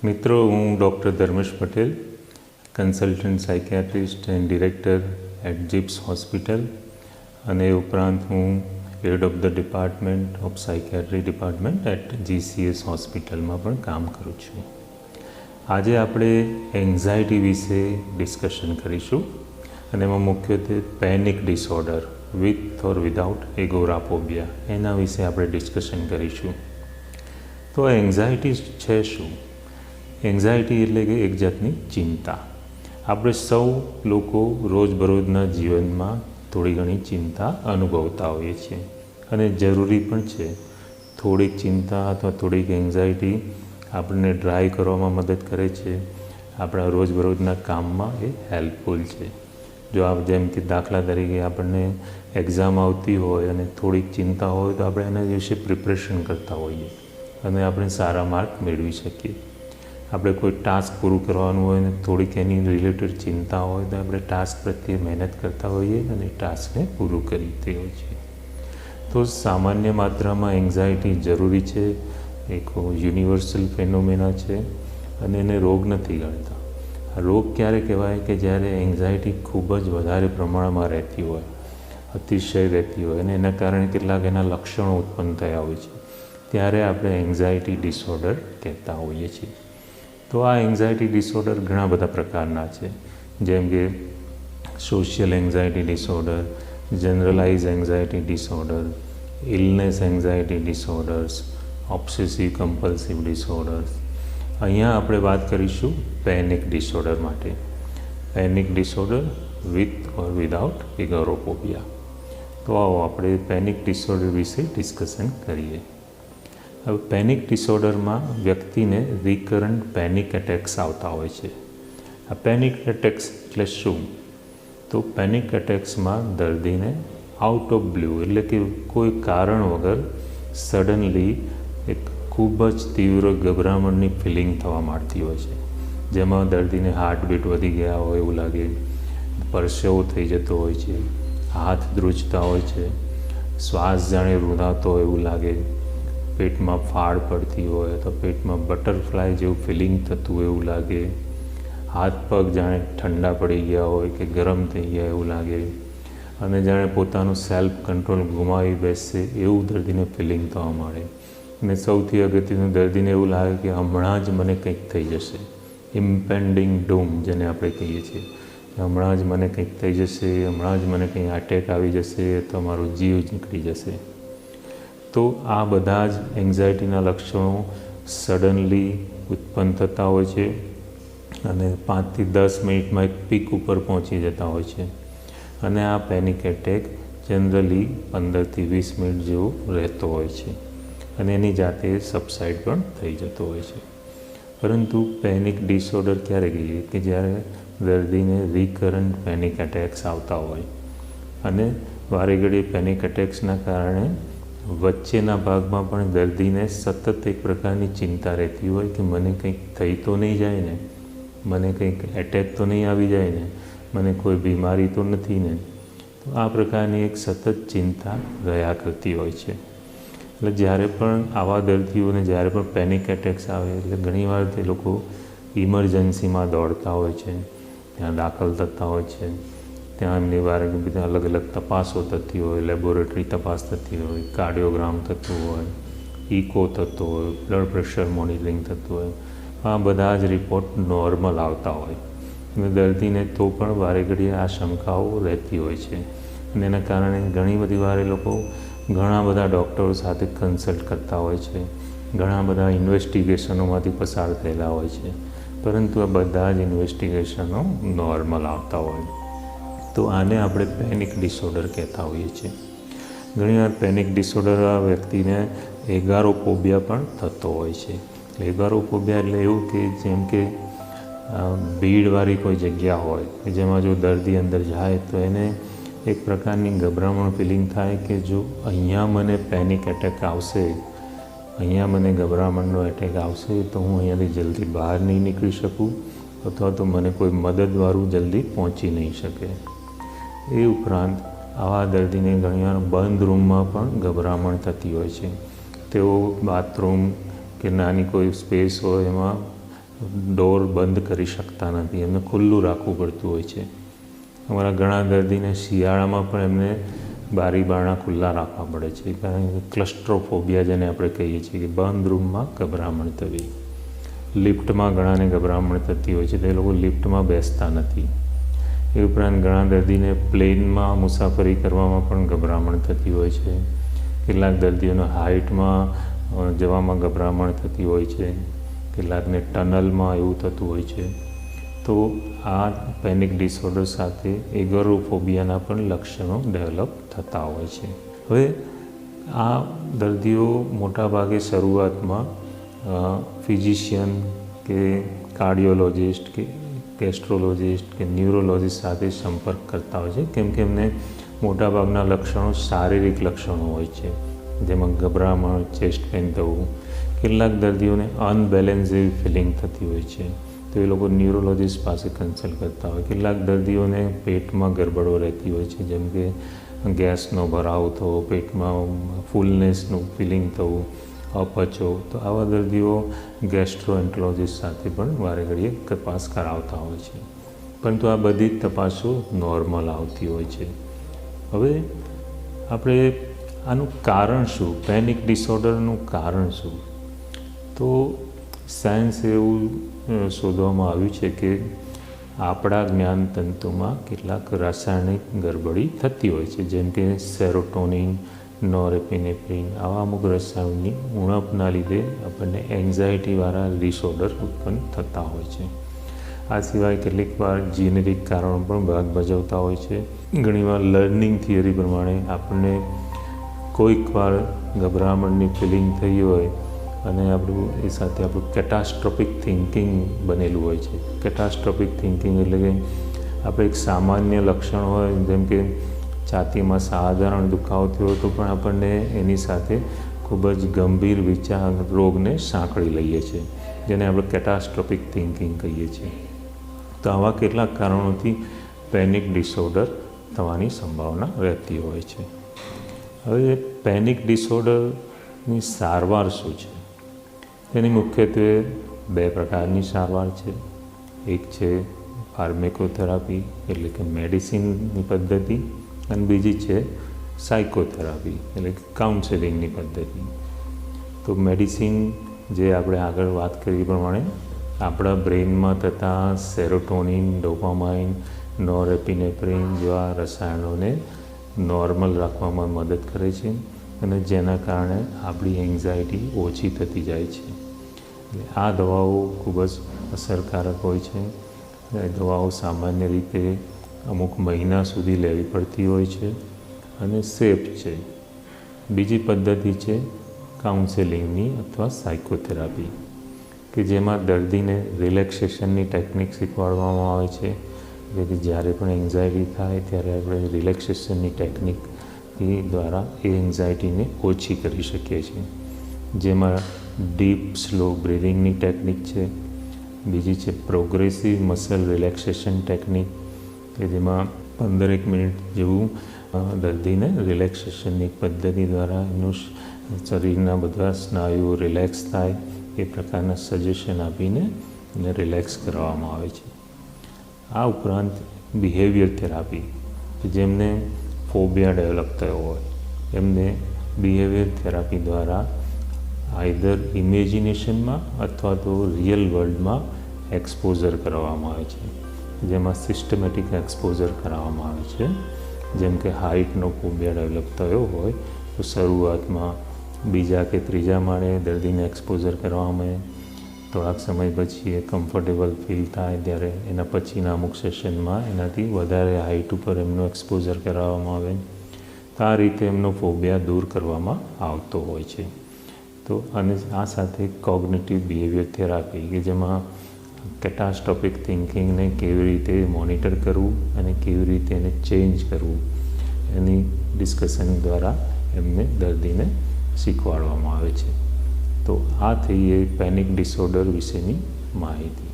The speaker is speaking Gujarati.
મિત્રો, હું doctor Dharmesh Patel, consultant psychiatrist and director at GIPS hospital, અને એ ઉપરાંત હું head of the department of psychiatry department at GCS હોસ્પિટલમાં પણ કામ કરું છું. આજે આપણે એન્ઝાયટી વિશે ડિસ્કશન કરીશું, અને એમાં મુખ્યત્વે panic disorder with or without agoraphobia એના વિશે આપણે ડિસ્કશન કરીશું. તો એન્ઝાયટી છે શું? એન્ઝાયટી એટલે કે એક જાતની ચિંતા. આપણે સૌ લોકો રોજબરોજના જીવનમાં થોડી ઘણી ચિંતા અનુભવતા હોઈએ છીએ, અને જરૂરી પણ છે. થોડીક ચિંતા અથવા થોડીક એન્ઝાયટી આપણને ડ્રાઈવ કરવામાં મદદ કરે છે. આપણા રોજબરોજના કામમાં એ હેલ્પફુલ છે. જો જેમ કે દાખલા તરીકે આપણને એક્ઝામ આવતી હોય અને થોડીક ચિંતા હોય તો આપણે એના વિશે પ્રિપરેશન કરતા હોઈએ અને આપણે સારા માર્ક મેળવી શકીએ. આપણે કોઈ ટાસ્ક પૂરું કરવાનું હોય ને થોડીક એની રિલેટેડ ચિંતા હોય તો આપણે ટાસ્ક પ્રત્યે મહેનત કરતા હોઈએ અને ટાસ્કને પૂરું કરી દઈએ હોઈએ છીએ. તો સામાન્ય માત્રામાં એન્ઝાયટી જરૂરી છે. એક યુનિવર્સલ ફેનોમેના છે અને એને રોગ નથી ગણતા. આ રોગ ક્યારે કહેવાય કે જ્યારે એન્ઝાયટી ખૂબ જ વધારે પ્રમાણમાં રહેતી હોય, અતિશય રહેતી હોય, અને એના કારણે કેટલાક એના લક્ષણો ઉત્પન્ન થયા હોય છે, ત્યારે આપણે એન્ઝાયટી ડિસઓર્ડર કહેતા હોઈએ છીએ. તો આ એન્ઝાયટી ડિસઓર્ડર ઘણા બધા પ્રકારના છે, જેમ કે social anxiety disorder, generalise anxiety disorder, illness anxiety disorders, obsessive compulsive disorders. અહીંયા આપણે વાત કરીશું પેનિક ડિસઓર્ડર માટે. Panic disorder with or without agoraphobia. તો આવો આપણે પેનિક ડિસઓર્ડર વિશે ડિસ્કશન કરીએ. હવે પેનિક ડિસઓર્ડરમાં વ્યક્તિને રિકરન્ટ પેનિક એટેક્સ આવતા હોય છે. આ પેનિક એટેક્સ એટલે શું? તો પેનિક એટેક્સમાં દર્દીને આઉટ ઓફ બ્લુ એટલે કે કોઈ કારણ વગર સડનલી એક ખૂબ જ તીવ્ર ગભરામણની ફિલિંગ થવા માંડતી હોય છે, જેમાં દર્દીને હાર્ટબીટ વધી ગયા હોય એવું લાગે, પરસેવો થઈ જતો હોય છે, હાથ ધ્રુજતા હોય છે, શ્વાસ જાણે રૂંધાતો હોય એવું લાગે, પેટમાં ફાડ પડતી હોય અથવા પેટમાં બટરફ્લાય જેવું ફિલિંગ થતું હોય એવું લાગે, હાથ પગ જાણે ઠંડા પડી ગયા હોય કે ગરમ થઈ ગયા એવું લાગે, અને જાણે પોતાનું સેલ્ફ કંટ્રોલ ગુમાવી બેસશે એવું દર્દીને ફિલિંગ થવા માંડે. અને સૌથી અગત્યનું, દર્દીને એવું લાગે કે હમણાં જ મને કંઈક થઈ જશે. ઇમ્પેન્ડિંગ ડૂમ જેને આપણે કહીએ છીએ, હમણાં જ મને કંઈક થઈ જશે, હમણાં જ મને કંઈ અટેક આવી જશે, તો મારો જીવ જ નીકળી જશે. તો આ બધા જ એન્ઝાયટીના લક્ષણો સડનલી ઉત્પન્ન થતા હોય છે અને 5 થી 10 મિનિટમાં એક પીક ઉપર પહોંચી જતા હોય છે. અને આ પેનિક એટેક જનરલી 15 થી 20 મિનિટ જેવો રહેતો હોય છે અને એની જાતે સબસાઇડ પણ થઈ જતો હોય છે. પરંતુ પેનિક ડિસઓર્ડર ક્યારે કહીએ કે જ્યારે દર્દીને રિકરન્ટ પેનિક એટેક્સ આવતા હોય અને વારે ઘડીએ પેનિક એટેક્સના કારણે વચ્ચેના ભાગમાં પણ દર્દીને સતત એક પ્રકારની ચિંતા રહેતી હોય કે મને કંઈક થઈ તો નહીં જાય ને, મને કંઈક એટેક તો નહીં આવી જાય ને, મને કોઈ બીમારી તો નથી ને. તો આ પ્રકારની એક સતત ચિંતા રહ્યા કરતી હોય છે. એટલે જ્યારે પણ આવા દર્દીઓને જ્યારે પણ પેનિક એટેક્સ આવે એટલે ઘણીવાર તે લોકો ઇમરજન્સીમાં દોડતા હોય છે, ત્યાં દાખલ થતા હોય છે. ત્યાં એમની વારે બધા અલગ અલગ તપાસો થતી હોય, લેબોરેટરી તપાસ થતી હોય, કાર્ડિયોગ્રામ થતું હોય, ઇકો થતો હોય, બ્લડ પ્રેશર મોનિટરિંગ થતું હોય. આ બધા જ રિપોર્ટ નોર્મલ આવતા હોય અને દર્દીને તો પણ વારે ઘડીએ આ શંકાઓ રહેતી હોય છે. અને એના કારણે ઘણી બધી વાર એ લોકો ઘણા બધા ડૉક્ટરો સાથે કન્સલ્ટ કરતા હોય છે, ઘણા બધા ઇન્વેસ્ટિગેશનોમાંથી પસાર થયેલા હોય છે, પરંતુ આ બધા જ ઇન્વેસ્ટિગેશનો નોર્મલ આવતા હોય. તો આને આપણે પેનિક ડિસઓર્ડર કહેતા હોઈએ છીએ. ઘણીવાર પેનિક ડિસઓર્ડર આ વ્યક્તિને એગારોફોબિયા પણ થતો હોય છે. એગારોફોબિયા એટલે એવું કે જેમ કે ભીડવાળી કોઈ જગ્યા હોય કે જેમાં જો દર્દી અંદર જાય તો એને એક પ્રકારની ગભરામણ ફિલિંગ થાય કે જો અહીંયા મને પેનિક એટેક આવશે, અહીંયા મને ગભરામણનો એટેક આવશે તો હું અહીંયાથી જલ્દી બહાર નહીં નીકળી શકું અથવા તો મને કોઈ મદદવાળું જલ્દી પહોંચી નહીં શકે. એ ઉપરાંત આવા દર્દીને ઘણીવાર બંધ રૂમમાં પણ ગભરામણ થતી હોય છે. તેઓ બાથરૂમ કે નાની કોઈ સ્પેસ હોય એમાં ડોર બંધ કરી શકતા નથી, એમને ખુલ્લું રાખવું પડતું હોય છે. અમારા ઘણા દર્દીને શિયાળામાં પણ એમને બારી બારણા ખુલ્લા રાખવા પડે છે, કારણ કે ક્લસ્ટ્રોફોબિયા જેને આપણે કહીએ છીએ કે બંધ રૂમમાં ગભરામણ થવી. લિફ્ટમાં ઘણાને ગભરામણ થતી હોય છે, તો એ લોકો લિફ્ટમાં બેસતા નથી. એ ઉપરાંત ઘણા દર્દીને પ્લેનમાં મુસાફરી કરવામાં પણ ગભરામણ થતી હોય છે. કેટલાક દર્દીઓને હાઇટમાં જવામાં ગભરામણ થતી હોય છે, કેટલાકને ટનલમાં એવું થતું હોય છે. તો આ પેનિક ડિસઓર્ડર સાથે એગોરોફોબિયાના પણ લક્ષણો ડેવલપ થતા હોય છે. હવે આ દર્દીઓ મોટાભાગે શરૂઆતમાં ફિઝિશિયન કે કાર્ડિયોલોજિસ્ટ કે ગેસ્ટ્રોલોજિસ્ટ કે ન્યુરોલોજિસ્ટ સાથે સંપર્ક કરતા હોય છે, કેમ કે એમને મોટાભાગના લક્ષણો શારીરિક લક્ષણો હોય છે, જેમાં ગભરામણ, ચેસ્ટ પેઇન થવું. કેટલાક દર્દીઓને અનબેલેન્સ જેવી ફિલિંગ થતી હોય છે, તો એ લોકો ન્યુરોલોજિસ્ટ પાસે કન્સલ્ટ કરતા હોય. કેટલાક દર્દીઓને પેટમાં ગરબડો રહેતી હોય છે, જેમ કે ગેસનો ભરાવો થવો, પેટમાં ફૂલનેસનું ફિલિંગ થવું, અપચો. તો આવા દર્દીઓ ગેસ્ટ્રોએન્ટરોલોજિસ્ટ સાથે પણ વારે ઘડીએ તપાસ કરાવતા હોય છે, પરંતુ આ બધી જ તપાસો નોર્મલ આવતી હોય છે. હવે આપણે આનું કારણ શું, પેનિક ડિસઓર્ડરનું કારણ શું? તો સાયન્સે એવું શોધવામાં આવ્યું છે કે આપણા જ્ઞાન તંતુમાં કેટલાક રાસાયણિક ગરબડી થતી હોય છે, જેમ કે સેરોટોનિન, નોરેપિનેફ્રિન, આવા અમુક રસાયણોની ઉણપના લીધે આપણને એન્ઝાયટીવાળા ડિસઓર્ડર ઉત્પન્ન થતા હોય છે. આ સિવાય કેટલીક વાર જીનેટિક કારણો પણ ભાગ ભજવતા હોય છે. ઘણીવાર લર્નિંગ થિયરી પ્રમાણે આપણને કોઈક વાર ગભરામણની ફિલિંગ થઈ હોય અને એ સાથે આપણું કેટાસ્ટ્રોફિક થિંકિંગ બનેલું હોય છે. કેટાસ્ટ્રોફિક થિંકિંગ એટલે કે આપણે એક સામાન્ય લક્ષણ હોય, જેમ કે છાતીમાં સાધારણ દુખાવો થયો તો પણ આપણને એની સાથે ખૂબ જ ગંભીર વિચાર રોગને સાંકળી લઈએ છીએ, જેને આપણે કેટાસ્ટ્રોફિક થિંકિંગ કહીએ છીએ. તો આવા કેટલાક કારણોથી પેનિક ડિસઓર્ડર થવાની સંભાવના રહેતી હોય છે. હવે પેનિક ડિસઓર્ડરની સારવાર શું છે? તેની મુખ્યત્વે બે પ્રકારની સારવાર છે. એક છે ફાર્મેકોથેરાપી એટલે કે મેડિસિનની પદ્ધતિ, અને બીજી છે સાયકોથેરાપી એટલે કે કાઉન્સેલિંગની પદ્ધતિ. તો મેડિસિન જે આપણે આગળ વાત કરી પ્રમાણે આપણા બ્રેઇનમાં થતા સેરોટોનિન, ડોપામાઇન, નોરેપિનેફ્રિન જેવા રસાયણોને નોર્મલ રાખવામાં મદદ કરે છે, અને જેના કારણે આપણી એન્ઝાયટી ઓછી થતી જાય છે. એટલે આ દવાઓ ખૂબ જ અસરકારક હોય છે. એ દવાઓ સામાન્ય રીતે અમુક મહિના સુધી લેવી પડતી હોય છે અને સેફ છે. બીજી પદ્ધતિ છે કાઉન્સેલિંગની અથવા સાયકોથેરાપી, કે જેમાં દર્દીને રિલેક્સેશનની ટેકનિક શીખવાડવામાં આવે છે. એટલે જ્યારે પણ એન્ઝાયટી થાય ત્યારે આપણે રિલેક્સેશનની ટેકનિક દ્વારા એ એન્ઝાયટીને ઓછી કરી શકીએ છીએ, જેમાં ડીપ સ્લો બ્રીધિંગની ટેકનિક છે. બીજી છે પ્રોગ્રેસિવ મસલ રિલેક્સેશન ટેકનિક, કે જેમાં 15 મિનિટ જેવું દર્દીને રિલેક્સેશનની પદ્ધતિ દ્વારા એનું શરીરના બધા સ્નાયુઓ રિલેક્સ થાય એ પ્રકારના સજેશન આપીને એને રિલેક્સ કરવામાં આવે છે. આ ઉપરાંત બિહેવિયર થેરાપી, કે જેમને ફોબિયા ડેવલપ થયો હોય એમને બિહેવિયર થેરાપી દ્વારા આઈધર ઇમેજિનેશનમાં અથવા તો રિયલ વર્લ્ડમાં એક્સપોઝર કરવામાં આવે છે, જેમાં સિસ્ટમેટિક એક્સપોઝર કરાવવામાં આવે છે. જેમ કે હાઇટનો ફોબિયા ડેવલપ થયો હોય તો શરૂઆતમાં બીજા કે ત્રીજા માળે દર્દીને એક્સપોઝર કરવામાં આવે. થોડાક સમય પછી એ કમ્ફર્ટેબલ ફીલ થાય ત્યારે એના પછીના અમુક સેશનમાં એનાથી વધારે હાઇટ ઉપર એમનું એક્સપોઝર કરાવવામાં આવે. તો આ રીતે એમનો ફોબિયા દૂર કરવામાં આવતો હોય છે. તો અને આ સાથે કોગ્નિટિવ બિહેવિયર થેરાપી, કે જેમાં કેટાસ્ટ્રોફિક થિંકિંગને કેવી રીતે મોનિટર કરવું અને કેવી રીતે એને ચેન્જ કરવું એની ડિસ્કશન દ્વારા એમને દર્દીને શીખવાડવામાં આવે છે. તો આ થઈ એ પેનિક ડિસઓર્ડર વિશેની માહિતી.